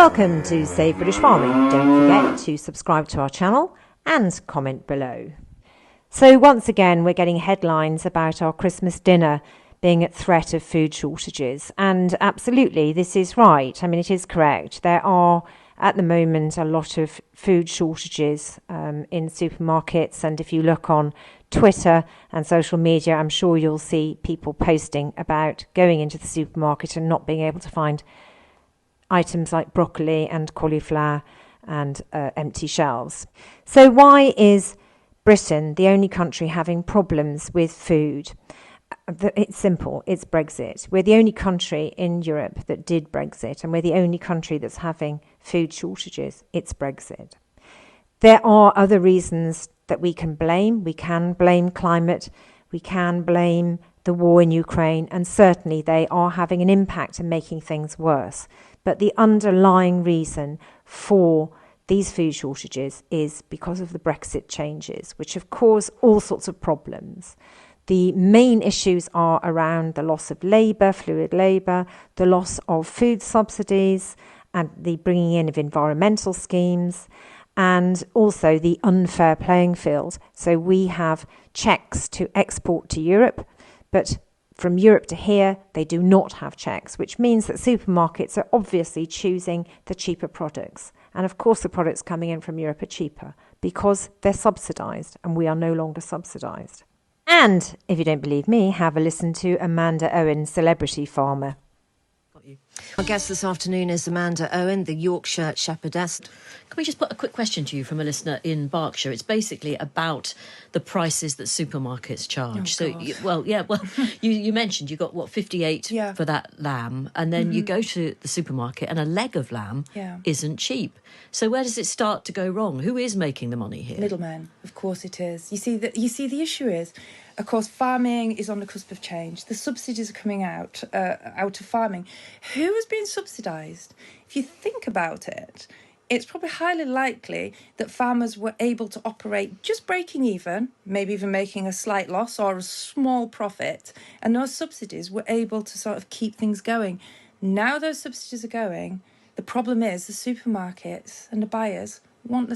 Welcome to Save British Farming. Don't forget to subscribe to our channel and comment below. So once again, we're getting headlines about our Christmas dinner being at threat of food shortages. And absolutely, this is right. I mean, it is correct. There are, at the moment, a lot of food shortages in supermarkets. And if you look on Twitter and social media, I'm sure you'll see people posting about going into the supermarket and not being able to find items like broccoli and cauliflower and empty shelves. So why is Britain the only country having problems with food? It's simple. It's Brexit. We're the only country in Europe that did Brexit, and we're the only country that's having food shortages. It's Brexit. There are other reasons that we can blame. We can blame climate. We can blame the war in Ukraine, and certainly they are having an impact and making things worse. But the underlying reason for these food shortages is because of the Brexit changes, which have caused all sorts of problems. The main issues are around the loss of labour, fluid labour, the loss of food subsidies, and the bringing in of environmental schemes, and also the unfair playing field. So we have checks to export to Europe, but from Europe to here, they do not have checks, which means that supermarkets are obviously choosing the cheaper products. And of course, the products coming in from Europe are cheaper because they're subsidised, and we are no longer subsidised. And if you don't believe me, have a listen to Amanda Owen, celebrity farmer. Our guest this afternoon is Amanda Owen, the Yorkshire shepherdess. Can we just put a quick question to you from a listener in Berkshire? It's basically about the prices that supermarkets charge. You mentioned you got, 58 for that lamb, and then you go to the supermarket and a leg of lamb isn't cheap. So where does it start to go wrong? Who is making the money here? Middlemen, of course it is. You see, the issue is, of course, farming is on the cusp of change. The subsidies are coming out of farming. Who is being subsidised? If you think about it, it's probably highly likely that farmers were able to operate just breaking even, maybe even making a slight loss or a small profit, and those subsidies were able to sort of keep things going. Now those subsidies are going, the problem is the supermarkets and the buyers want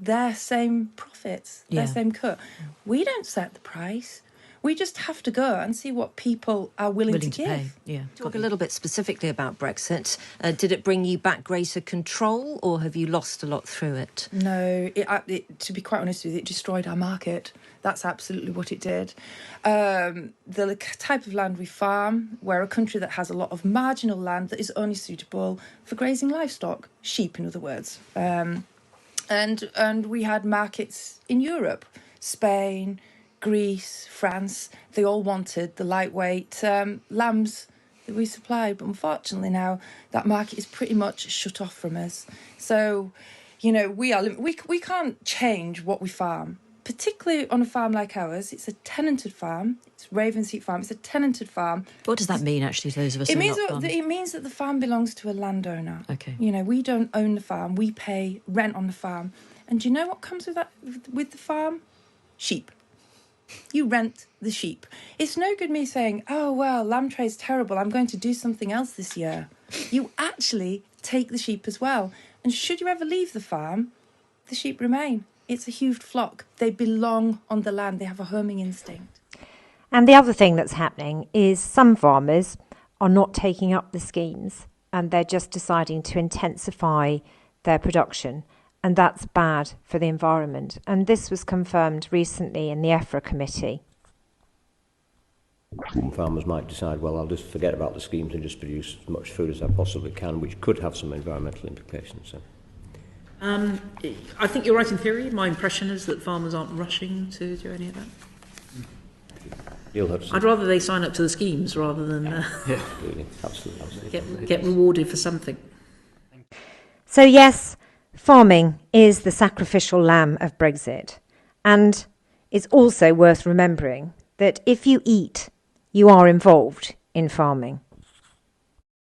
their same profits, their same cut. We don't set the price. We just have to go and see what people are willing to give. Pay. Yeah. Talk a little bit specifically about Brexit. Did it bring you back greater control, or have you lost a lot through it? No, to be quite honest with you, it destroyed our market. That's absolutely what it did. The type of land we farm, we're a country that has a lot of marginal land that is only suitable for grazing livestock, sheep in other words. And we had markets in Europe, Spain, Greece, France. They all wanted the lightweight lambs that we supplied, but unfortunately now that market is pretty much shut off from us. So, we can't change what we farm. Particularly on a farm like ours, it's a tenanted farm. It's Ravensheath Farm. It's a tenanted farm. What does that mean, actually, to those of us it who means are not farmers? It means that the farm belongs to a landowner. Okay. We don't own the farm. We pay rent on the farm. And do you know what comes with that? With the farm? Sheep. You rent the sheep. It's no good me saying, oh, well, lamb trade's terrible, I'm going to do something else this year. You actually take the sheep as well. And should you ever leave the farm, the sheep remain. It's a huge flock. They belong on the land. They have a homing instinct. And the other thing that's happening is some farmers are not taking up the schemes, and they're just deciding to intensify their production. And that's bad for the environment. And this was confirmed recently in the EFRA committee. Farmers might decide, well, I'll just forget about the schemes and just produce as much food as I possibly can, which could have some environmental implications. So. I think you're right in theory. My impression is that farmers aren't rushing to do any of that. I'd rather they sign up to the schemes rather than absolutely. Get rewarded for something. So yes, farming is the sacrificial lamb of Brexit. And it's also worth remembering that if you eat, you are involved in farming.